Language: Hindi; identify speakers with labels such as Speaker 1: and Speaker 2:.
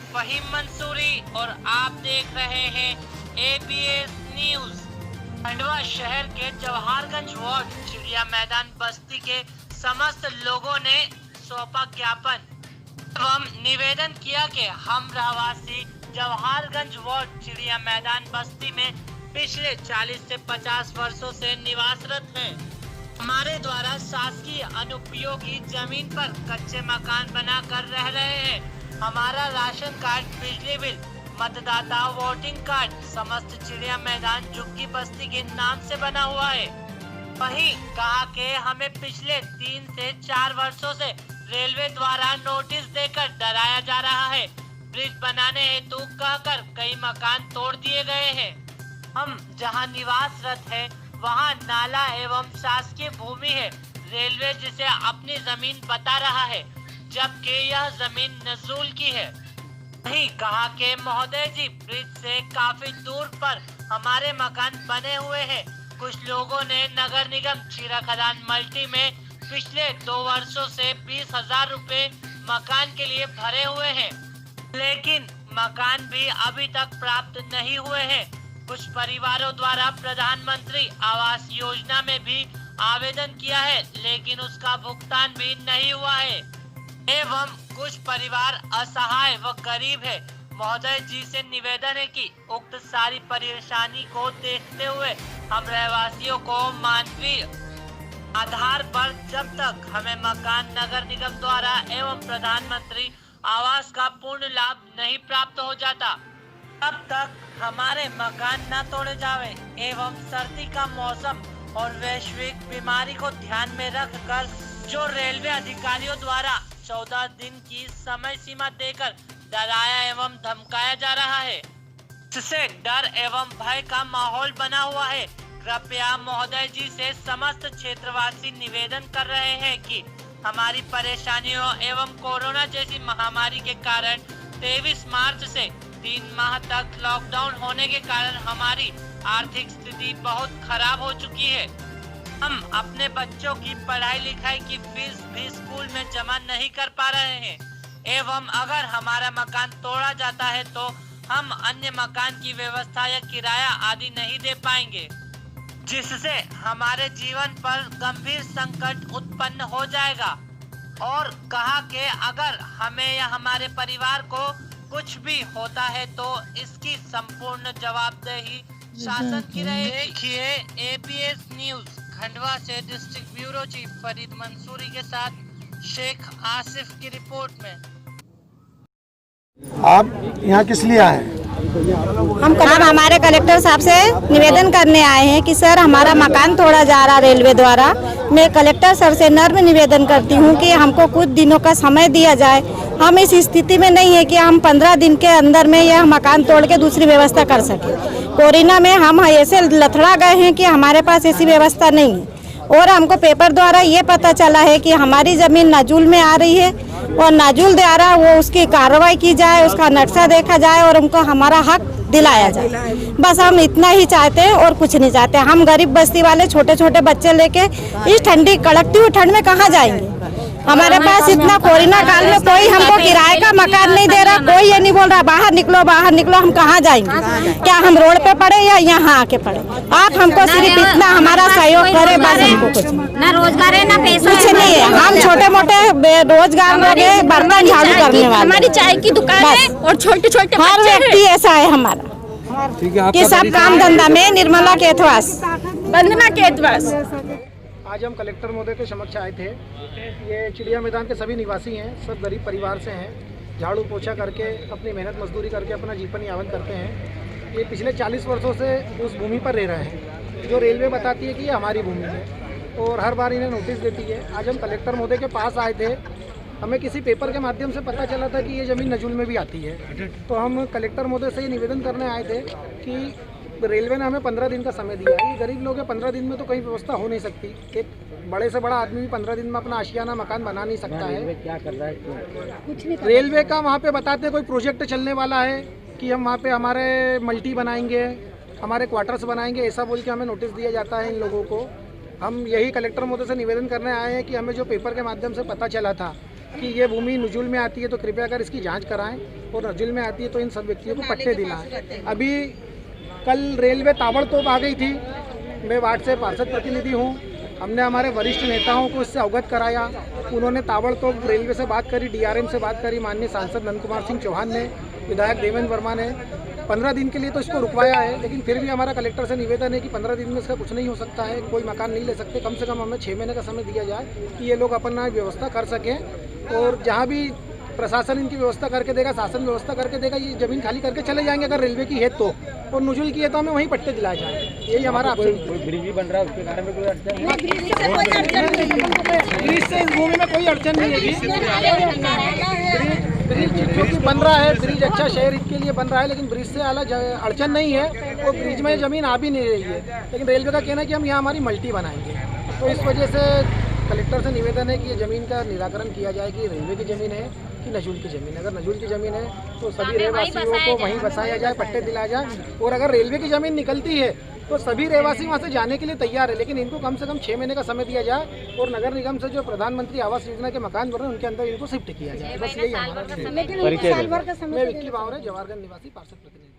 Speaker 1: फहीम मंसूरी और आप देख रहे हैं ABS न्यूज। खंडवा शहर के जवाहरगंज वार्ड चिड़िया मैदान बस्ती के समस्त लोगों ने सौंपा ज्ञापन एवं निवेदन किया कि हम रहवासी जवाहरगंज वार्ड चिड़िया मैदान बस्ती में पिछले 40 से 50 वर्षों से निवासरत हैं। हमारे द्वारा शासकीय अनुपयोगी जमीन पर कच्चे मकान बनाकर रह रहे हैं। हमारा राशन कार्ड, बिजली बिल, मतदाता वोटिंग कार्ड समस्त चिड़िया मैदान झुग्गी बस्ती के नाम से बना हुआ है। वहीं कहा कि हमें पिछले 3 से 4 वर्षों से रेलवे द्वारा नोटिस देकर डराया जा रहा है। ब्रिज बनाने हेतु कहकर कई मकान तोड़ दिए गए हैं। हम जहां निवासरत है वहां नाला एवं शासकीय भूमि है। रेलवे जिसे अपनी जमीन बता रहा है, जबकि यह जमीन नजूल की है। वहीं कहा कि महोदय जी, ब्रिज से काफी दूर पर हमारे मकान बने हुए हैं। कुछ लोगों ने नगर निगम चीरा खदान मल्टी में पिछले 2 वर्षों से 20,000 रुपए मकान के लिए भरे हुए हैं, लेकिन मकान भी अभी तक प्राप्त नहीं हुए हैं। कुछ परिवारों द्वारा प्रधानमंत्री आवास योजना में भी आवेदन किया है, लेकिन उसका भुगतान भी नहीं हुआ है एवं कुछ परिवार असहाय व गरीब है। महोदय जी से निवेदन है कि उक्त सारी परेशानी को देखते हुए हम रहवासियों को मानवीय आधार पर जब तक हमें मकान नगर निगम द्वारा एवं प्रधानमंत्री आवास का पूर्ण लाभ नहीं प्राप्त हो जाता, तब तक हमारे मकान न तोड़े जावे एवं सर्दी का मौसम और वैश्विक बीमारी को ध्यान में रखकर जो रेलवे अधिकारियों द्वारा 14 दिन की समय सीमा देकर डराया एवं धमकाया जा रहा है, जिससे डर एवं भय का माहौल बना हुआ है। कृपया महोदय जी से समस्त क्षेत्रवासी निवेदन कर रहे हैं कि हमारी परेशानियों एवं कोरोना जैसी महामारी के कारण 23 मार्च से 3 माह तक लॉकडाउन होने के कारण हमारी आर्थिक स्थिति बहुत खराब हो चुकी है। हम अपने बच्चों की पढ़ाई लिखाई की फीस भी स्कूल में जमा नहीं कर पा रहे हैं एवं अगर हमारा मकान तोड़ा जाता है तो हम अन्य मकान की व्यवस्था या किराया आदि नहीं दे पाएंगे, जिससे हमारे जीवन पर गंभीर संकट उत्पन्न हो जाएगा। और कहा कि अगर हमें या हमारे परिवार को कुछ भी होता है तो इसकी संपूर्ण जवाबदेही शासन की रहेगी। देखिए ABS न्यूज खंडवा से district bureau chief Farid Mansuri के साथ शेख आसिफ की रिपोर्ट में।
Speaker 2: आप यहाँ किस लिए आए हैं?
Speaker 3: हम हमारे कलेक्टर साहब से निवेदन करने आए हैं कि सर हमारा मकान तोड़ा जा रहा रेलवे द्वारा। मैं कलेक्टर सर से नर्म निवेदन करती हूँ कि हमको कुछ दिनों का समय दिया जाए। हम इस स्थिति में नहीं है कि हम 15 दिन के अंदर में यह मकान तोड़ के दूसरी व्यवस्था कर सके। कोरोना में हम ऐसे लथड़ा गए हैं कि हमारे पास ऐसी व्यवस्था नहीं है और हमको पेपर द्वारा ये पता चला है कि हमारी ज़मीन नाजुल में आ रही है और नाजुल द्वारा वो उसकी कार्रवाई की जाए, उसका नक्शा देखा जाए और उनको हमारा हक दिलाया जाए। बस हम इतना ही चाहते हैं और कुछ नहीं चाहते। हम गरीब बस्ती वाले छोटे छोटे बच्चे लेके इस ठंडी कड़कती हुई ठंड में कहाँ जाएंगे? हमारे पास इतना कोरोना काल में कोई हमको किराए का मकान नहीं दे रहा, कोई ये नहीं बोल रहा बाहर निकलो बाहर निकलो। हम कहाँ जाएंगे? क्या हम रोड पे पड़े या यहाँ आके पड़े? आप हमको सिर्फ इतना हमारा सहयोग करे, बस हमको कुछ
Speaker 4: ना रोजगार है ना पैसा
Speaker 3: कुछ नहीं है। हम छोटे मोटे बेरोजगार लोग हैं, बर्तन झाड़ू करने वाले।
Speaker 4: हमारी चाय की दुकान है और छोटे छोटे
Speaker 3: हर व्यक्ति ऐसा है हमारा कि सब काम धंधा में निर्मला केतवास,
Speaker 4: वंदना केतवास।
Speaker 5: आज हम कलेक्टर महोदय के समक्ष आए थे। ये चिड़िया मैदान के सभी निवासी हैं, सब गरीब परिवार से हैं। झाड़ू पोछा करके अपनी मेहनत मजदूरी करके अपना जीवन यापन करते हैं। ये पिछले 40 वर्षों से उस भूमि पर रह रहे हैं जो रेलवे बताती है कि ये हमारी भूमि है और हर बार इन्हें नोटिस देती है। आज हम कलेक्टर महोदय के पास आए थे। हमें किसी पेपर के माध्यम से पता चला था कि ये ज़मीन नजुल में भी आती है, तो हम कलेक्टर महोदय से ये निवेदन करने आए थे कि रेलवे ने हमें 15 दिन का समय दिया है। ये गरीब लोग हैं, 15 दिन में तो कहीं व्यवस्था हो नहीं सकती। एक बड़े से बड़ा आदमी भी 15 दिन में अपना आशियाना मकान बना नहीं सकता है। क्या कर रहा है रेलवे का? वहाँ पे बताते हैं कोई प्रोजेक्ट चलने वाला है कि हम वहाँ पे हमारे मल्टी बनाएंगे, हमारे क्वार्टर्स बनाएंगे, ऐसा बोल के हमें नोटिस दिया जाता है इन लोगों को। हम यही कलेक्टर महोदय से निवेदन करने आए हैं कि हमें जो पेपर के माध्यम से पता चला था कि ये भूमि नजुल में आती है तो कृपया कर इसकी जांच कराएं और नजुल में आती है तो इन सब व्यक्तियों को पट्टे दिलाएं। अभी कल रेलवे ताबड़तोड़ आ गई थी। मैं वार्ड से पार्षद प्रतिनिधि हूँ। हमने हमारे वरिष्ठ नेताओं को इससे अवगत कराया। उन्होंने ताबड़तोड़ रेलवे से बात करी, डीआरएम से बात करी, माननीय सांसद नंद कुमार सिंह चौहान ने, विधायक देवेंद्र वर्मा ने 15 दिन के लिए तो इसको रुकवाया है। लेकिन फिर भी हमारा कलेक्टर से निवेदन है कि 15 दिन में इसका कुछ नहीं हो सकता है, कोई मकान नहीं ले सकते। कम से कम हमें 6 महीने का समय दिया जाए कि ये लोग अपना व्यवस्था कर सकें। और जहाँ भी प्रशासन इनकी व्यवस्था करके देगा, शासन व्यवस्था करके देगा, ये ज़मीन खाली करके चले जाएंगे अगर रेलवे की है तो, और नजुल की है तो हमें वहीं पट्टे दिलाए जाए। यही हमारा आपसे।
Speaker 2: ब्रिज भी बन रहा है, उसके कारण में कोई अड़चन नहीं।
Speaker 5: ब्रिज से इस भूमि में कोई अड़चन नहीं है। ब्रिज क्योंकि बन रहा है, ब्रिज अच्छा शहर हित के लिए बन रहा है, लेकिन ब्रिज से अलग अड़चन नहीं है और ब्रिज में ज़मीन आ भी नहीं रही है। लेकिन रेलवे का कहना है कि हम यहाँ हमारी मल्टी बनाएंगे, तो इस वजह से कलेक्टर से निवेदन है कि ये ज़मीन का निराकरण किया जाए कि रेलवे की ज़मीन है कि नजुल की ज़मीन है। अगर नजुल की ज़मीन है तो सभी रहवासियों को वहीं बसाया जाए, पट्टे दिलाया जाए। और अगर रेलवे की ज़मीन निकलती है तो सभी रहवासी वहाँ से जाने के लिए तैयार है, लेकिन इनको कम से कम 6 महीने का समय दिया जाए और नगर निगम से जो प्रधानमंत्री आवास योजना के मकान बन रहे हैं उनके अंदर इनको शिफ्ट किया जाए। बस यही हमारा। मैं विक्की बावरे, जवाहरगंज निवासी पार्षद प्रतिनिधि।